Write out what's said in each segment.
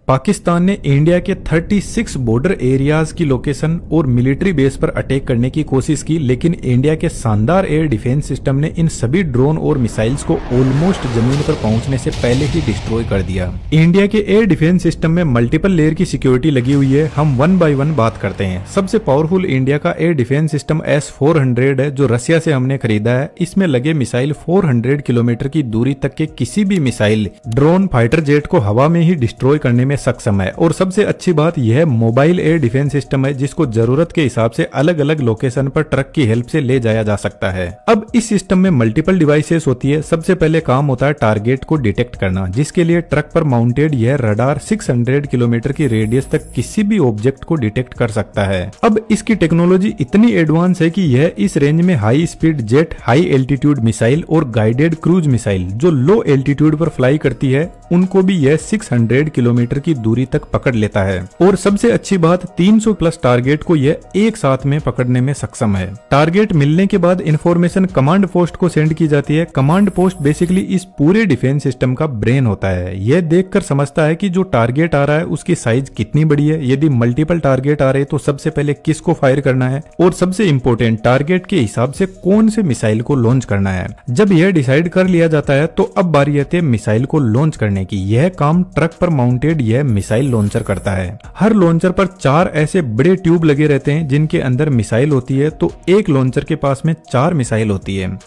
पाकिस्तान ने इंडिया के 36 border areas की लोकेशन और मिलिट्री बेस पर अटैक करने की कोशिश की, लेकिन इंडिया के शानदार एयर डिफेंस सिस्टम ने इन सभी ड्रोन और मिसाइल्स को ऑलमोस्ट जमीन पर पहुंचने से पहले ही डिस्ट्रॉय कर दिया। इंडिया के एयर डिफेंस सिस्टम में मल्टीपल लेयर की सिक्योरिटी लगी हुई है। हम वन बाय वन बात करते हैं। सबसे पावरफुल इंडिया का एयर डिफेंस सिस्टम S-400 है, जो रसिया से हमने खरीदा है। इसमें लगे मिसाइल 400 किलोमीटर की दूरी तक के किसी भी मिसाइल, ड्रोन, फाइटर जेट को हवा में ही डिस्ट्रॉय करने में सक्षम है। और सबसे अच्छी बात यह मोबाइल एयर डिफेंस सिस्टम है, जिसको जरूरत के हिसाब से अलग अलग लोकेशन पर ट्रक की हेल्प से ले जाया जा सकता है। अब इस सिस्टम में मल्टीपल डिवाइसेस होती है। सबसे पहले काम होता है टारगेट को डिटेक्ट करना, जिसके लिए ट्रक पर माउंटेड यह रडार 600 किलोमीटर की रेडियस तक किसी भी ऑब्जेक्ट को डिटेक्ट कर सकता है। अब इसकी टेक्नोलॉजी इतनी एडवांस है कि यह इस रेंज में high speed jet, high altitude missile और गाइडेड क्रूज मिसाइल जो लो एल्टीट्यूड पर फ्लाई करती है, उनको भी यह 600 किलोमीटर की दूरी तक पकड़ लेता है। और सबसे अच्छी बात, 300 प्लस टारगेट को यह एक साथ में पकड़ने में सक्षम है। टारगेट मिलने के बाद इंफॉर्मेशन कमांड पोस्ट को सेंड की जाती है। कमांड पोस्ट बेसिकली इस पूरे डिफेंस सिस्टम का ब्रेन होता है। यह देखकर समझता है कि जो टारगेट आ रहा है उसकी साइज कितनी बड़ी है, यदि मल्टीपल टारगेट आ रहे तो सबसे पहले किसको फायर करना है, और सबसे इंपॉर्टेंट टारगेट के हिसाब से कौन से मिसाइल को लॉन्च करना है। जब यह डिसाइड कर लिया जाता है तो अब बारी आती है मिसाइल को लॉन्च करने की। यह काम ट्रक पर माउंटेड यह मिसाइल लॉन्चर करता है। हर लॉन्चर पर 4 ऐसे बड़े ट्यूब लगे रहते हैं जिनके अंदर मिसाइल होती है, तो एक लॉन्चर के पास में 4 मिसाइल होती है।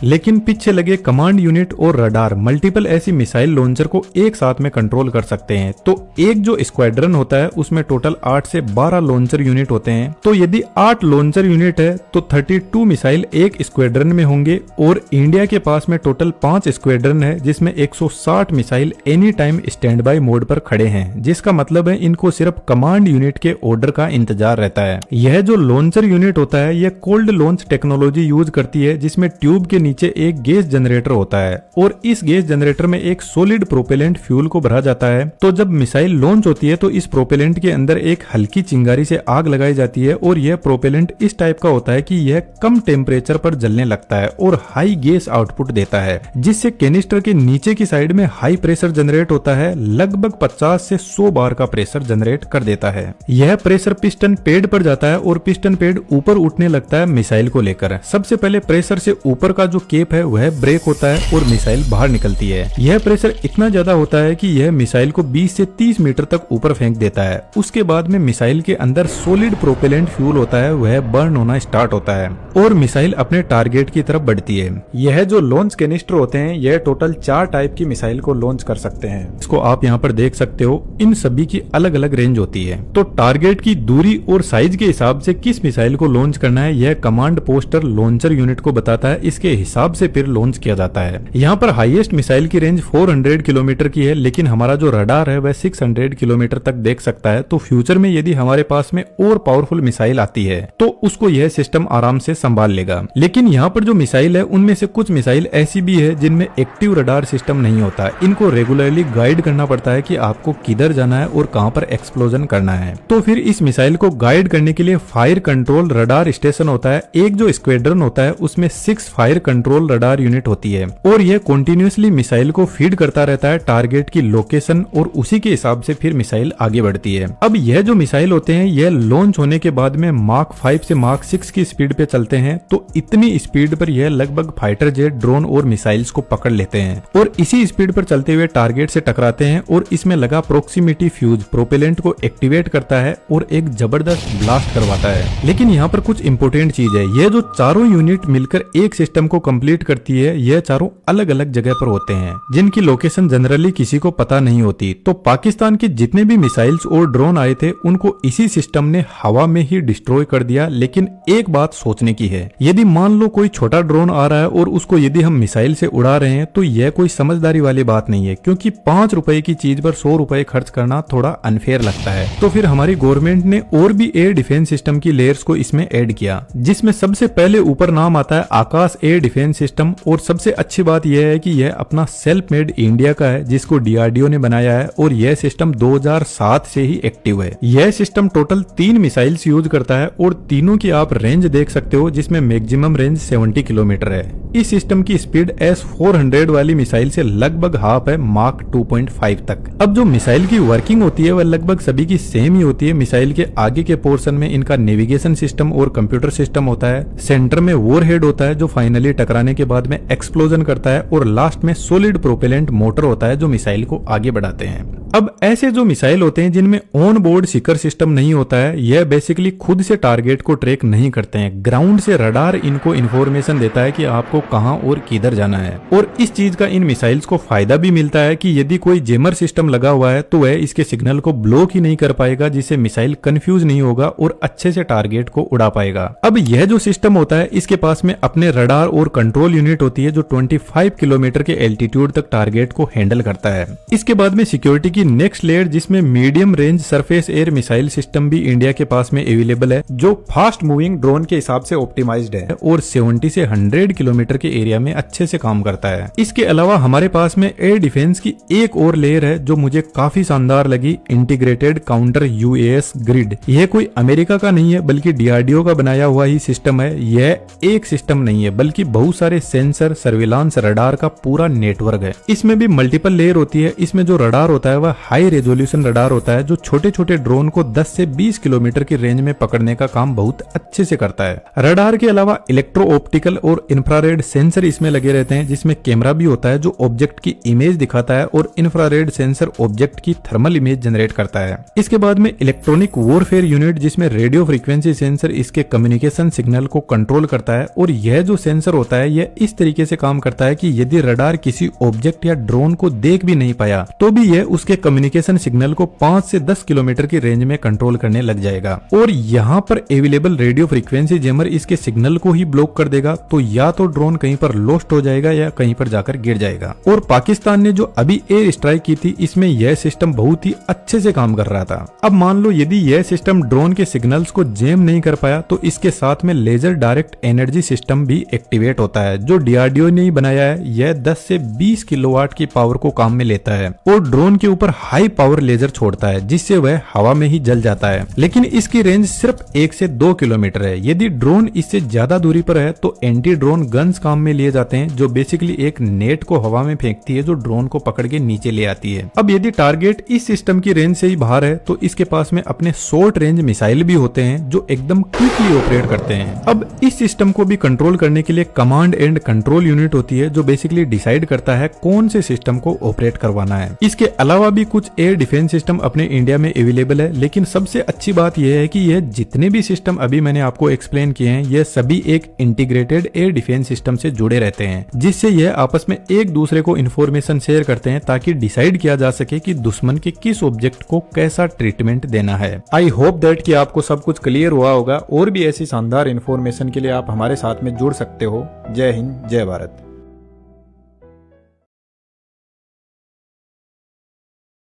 लेकिन पीछे लगे कमांड यूनिट और रडार मल्टीपल ऐसी मिसाइल लॉन्चर को एक साथ में कंट्रोल कर सकते हैं। तो एक जो स्क्वाड्रन होता है उसमें टोटल 8 से 12 लॉन्चर यूनिट होते हैं। तो यदि 8 लॉन्चर यूनिट है तो 32 मिसाइल एक स्क्वाड्रन में होंगे। और इंडिया के पास में टोटल 5 स्क्वाड्रन है, जिसमें 160 missile any time stand by mode पर खड़े हैं, जिसका मतलब है इनको सिर्फ कमांड यूनिट के ऑर्डर का इंतजार रहता है। यह जो लॉन्चर यूनिट होता है यह कोल्ड लॉन्च टेक्नोलॉजी यूज करती है, जिसमें ट्यूब के नीचे एक गैस जनरेटर होता है और इस गैस जनरेटर में एक सॉलिड प्रोपेलेंट फ्यूल को भरा जाता है। तो जब मिसाइल लॉन्च होती है तो इस प्रोपेलेंट के अंदर एक हल्की चिंगारी से आग लगाई जाती है और यह प्रोपेलेंट इस टाइप का होता है कि यह कम टेम्परेचर पर जलने लगता है और हाई गैस आउटपुट देता है, जिससे कैनिस्टर के नीचे की साइड में हाई प्रेशर जनरेट होता है। लगभग 50 से 100 बार का प्रेशर जनरेट कर देता है। यह प्रेशर पिस्टन पेड पर जाता है और पिस्टन पेड ऊपर उठने लगता है मिसाइल को लेकर। सबसे पहले प्रेशर से ऊपर का जो केप है वह ब्रेक होता है और मिसाइल बाहर निकलती है। यह प्रेशर इतना ज्यादा होता है कि यह मिसाइल को 20 से 30 मीटर तक ऊपर फेंक देता है। उसके बाद में मिसाइल के अंदर सॉलिड प्रोपेलेंट फ्यूल होता है, वह बर्न होना स्टार्ट होता है और मिसाइल अपने टारगेट की तरफ बढ़ती है। यह जो लॉन्च कैनिस्टर होते हैं यह टोटल 4 टाइप की मिसाइल को लॉन्च कर सकते हैं। इसको आप यहाँ पर देख सकते हो। इन सभी की अलग अलग रेंज होती है। तो टारगेट की दूरी और साइज के हिसाब से किस मिसाइल को लॉन्च करना है यह कमांड पोस्टर लॉन्चर यूनिट को बताता है। इसके हिसाब से फिर लॉन्च किया जाता है। यहाँ पर हाईएस्ट मिसाइल की रेंज 400 किलोमीटर की है, लेकिन हमारा जो रडार है वह 600 किलोमीटर तक देख सकता है। तो फ्यूचर में यदि हमारे पास में और पावरफुल मिसाइल आती है तो उसको यह सिस्टम आराम से संभाल लेगा। लेकिन यहाँ पर जो मिसाइल है उनमें से कुछ मिसाइल ऐसी भी है जिनमें एक्टिव रडार सिस्टम नहीं होता। इनको रेगुलरली गाइड करना पड़ता है कि आपको किधर जाना है और कहाँ पर एक्सप्लोजन करना है। तो फिर इस मिसाइल को गाइड करने के लिए फायर कंट्रोल रडार स्टेशन होता है। एक जो स्क्वाड्रन होता है उसमें 6 फायर कंट्रोल रडार यूनिट होती है और यह कंटिन्यूअसली मिसाइल को फीड करता रहता है टारगेट की लोकेशन और उसी के हिसाब से फिर मिसाइल आगे बढ़ती है। अब यह जो मिसाइल होते हैं यह लॉन्च होने के बाद में मार्क 5 से मार्क 6 की स्पीड पे चलते हैं। तो इतनी स्पीड पर यह लगभग फाइटर जेट, ड्रोन और मिसाइल्स को पकड़ लेते हैं और इसी स्पीड पर चलते हुए टारगेट से टकराते हैं और इसमें लगा प्रोक्सीमिटी फ्यूज प्रोपेलेंट को एक्टिवेट करता है और एक जबरदस्त ब्लास्ट करवाता है। लेकिन यहाँ पर कुछ इंपोर्टेंट चीज है, यह जो चारों यूनिट मिलकर एक सिस्टम को कंप्लीट करती है, यह चारों अलग अलग जगह पर होते हैं जिनकी लोकेशन जनरली किसी को पता नहीं होती। तो पाकिस्तान के जितने भी मिसाइल्स और ड्रोन आए थे उनको इसी सिस्टम ने हवा में ही डिस्ट्रॉय कर दिया। लेकिन एक बात सोचने की है, यदि मान लो कोई छोटा ड्रोन आ रहा है और उसको यदि हम मिसाइल से उड़ा रहे हैं तो यह कोई समझदारी वाली बात नहीं है, क्योंकि 5 रुपए की चीज पर 100 रुपए खर्च करना थोड़ा अनफेयर लगता है। तो फिर हमारी गवर्नमेंट ने और भी एयर डिफेंस सिस्टम की लेयर्स को इसमें ऐड किया, जिसमें सबसे पहले ऊपर नाम आता है आकाश एयर डिफेंस सिस्टम, और सबसे अच्छी बात यह है कि यह अपना सेल्फ मेड इंडिया का है, जिसको डीआरडीओ ने बनाया है, और यह सिस्टम 2007 से ही एक्टिव है। यह सिस्टम टोटल 3 मिसाइल्स यूज करता है और तीनों की आप रेंज देख सकते हो, जिसमें मैक्सिमम रेंज 70 किलोमीटर है। इस सिस्टम की स्पीड S-400 वाली मिसाइल से लगभग हाफ है, मार्क 2.5 तक। अब जो मिसाइल की वर्किंग होती है वह लगभग सभी की सेम ही होती है। मिसाइल के आगे के पोर्शन में इनका नेविगेशन सिस्टम और कंप्यूटर सिस्टम होता है, सेंटर में वॉरहेड होता है जो फाइनली टकराने के बाद में एक्सप्लोजन करता है, और लास्ट में सॉलिड प्रोपेलेंट मोटर होता है जो मिसाइल को आगे बढ़ाते हैं। अब ऐसे जो मिसाइल होते हैं जिनमें ऑन बोर्ड सीकर सिस्टम नहीं होता है, यह बेसिकली खुद से टारगेट को ट्रैक नहीं करते हैं। ग्राउंड से रडार इनको इन्फॉर्मेशन देता है कि आपको कहां और किधर जाना है। और इस चीज का इन मिसाइल्स को फायदा भी मिलता है कि यदि कोई जेमर सिस्टम लगा हुआ है तो वह इसके सिग्नल को ब्लॉक ही नहीं कर पाएगा, जिससे मिसाइल कंफ्यूज नहीं होगा और अच्छे से टारगेट को उड़ा पाएगा। अब यह जो सिस्टम होता है इसके पास में अपने रडार और कंट्रोल यूनिट होती है जो 25 किलोमीटर के एल्टीट्यूड तक टारगेट को हैंडल करता है। इसके बाद में सिक्योरिटी की नेक्स्ट लेयर, जिसमें medium range surface air missile system भी इंडिया के पास में अवेलेबल है, जो फास्ट मूविंग ड्रोन के हिसाब से ऑप्टिमाइज्ड है और 70 से 100 किलोमीटर के एरिया में अच्छे से काम करता है। इसके अलावा हमारे पास में एयर डिफेंस की एक और लेयर है जो मुझे काफी शानदार लगी, इंटीग्रेटेड काउंटर यूएस ग्रिड। यह कोई अमेरिका का नहीं है बल्कि डीआरडीओ का बनाया हुआ ही सिस्टम है। यह एक सिस्टम नहीं है बल्कि बहुत सारे सेंसर, सर्विलांस, रडार का पूरा नेटवर्क है। इसमें भी मल्टीपल लेयर होती है। इसमें जो रडार होता है वह हाई रेजोल्यूशन रडार होता है जो छोटे छोटे ड्रोन को 10 से 20 किलोमीटर की रेंज में पकड़ने का काम बहुत अच्छे से करता है। रडार के अलावा इलेक्ट्रो ऑप्टिकल और इंफ्रारेड सेंसर इसमें लगे रहते हैं, जिसमें कैमरा भी होता है जो ऑब्जेक्ट की इमेज दिखाता है, और इंफ्रारेड सेंसर ऑब्जेक्ट की थर्मल इमेज जनरेट करता है। इसके बाद में इलेक्ट्रॉनिक वॉरफेयर यूनिट, जिसमें रेडियो फ्रीक्वेंसी सेंसर इसके कम्युनिकेशन सिग्नल को कंट्रोल करता है, और यह जो सेंसर होता है यह इस तरीके से काम करता है कि यदि रडार किसी ऑब्जेक्ट या ड्रोन को देख भी नहीं पाया तो भी यह उसके कम्युनिकेशन सिग्नल को 5 से 10 किलोमीटर की रेंज में कंट्रोल करने लग जाएगा। और यहाँ पर अवेलेबल रेडियो फ्रीक्वेंसी जैमर इसके सिग्नल को ही ब्लॉक कर देगा, तो या तो ड्रोन कहीं पर लॉस्ट हो जाएगा या कहीं पर जाकर गिर जाएगा। और पाकिस्तान ने जो अभी एयर स्ट्राइक की थी इसमें यह सिस्टम बहुत ही अच्छे से काम कर रहा था। अब मान लो यदि यह सिस्टम ड्रोन के सिग्नल्स को जैम नहीं कर पाया तो इसके साथ में लेजर डायरेक्ट एनर्जी सिस्टम भी एक्टिवेट होता है जो डीआरडीओ ने ही बनाया है। यह 10 से 20 किलोवाट की पावर को काम में लेता है और ड्रोन के ऊपर हाई पावर लेजर छोड़ता है, जिससे वह हवा में ही जल जाता है। लेकिन इसकी रेंज सिर्फ 1 से 2 किलोमीटर है। यदि ड्रोन इससे ज्यादा दूरी पर है तो एंटी ड्रोन गन्स काम में लिए जाते हैं, जो बेसिकली एक नेट को हवा में फेंकती है जो ड्रोन को पकड़ के नीचे ले आती है। अब यदि टारगेट इस सिस्टम की रेंज से ही बाहर है तो इसके पास में अपने शॉर्ट रेंज मिसाइल भी होते हैं जो एकदम क्विकली ऑपरेट करते हैं। अब इस सिस्टम को भी कंट्रोल करने के लिए कमांड एंड कंट्रोल यूनिट होती है जो बेसिकली डिसाइड करता है कौन से सिस्टम को ऑपरेट करवाना है। इसके अलावा भी कुछ एयर डिफेंस सिस्टम अपने इंडिया में अवेलेबल है, लेकिन सबसे अच्छी बात यह है कि यह जितने भी सिस्टम अभी मैंने आपको एक्सप्लेन किए हैं ये सभी एक इंटीग्रेटेड एयर डिफेंस सिस्टम से जुड़े रहते हैं, जिससे यह आपस में एक दूसरे को इन्फॉर्मेशन शेयर करते हैं ताकि डिसाइड किया जा सके कि दुश्मन के किस ऑब्जेक्ट को कैसा ट्रीटमेंट देना है। आई होप दैट कि आपको सब कुछ क्लियर हुआ होगा। और भी ऐसी शानदार इन्फॉर्मेशन के लिए आप हमारे साथ में जुड़ सकते हो। जय हिंद, जय भारत।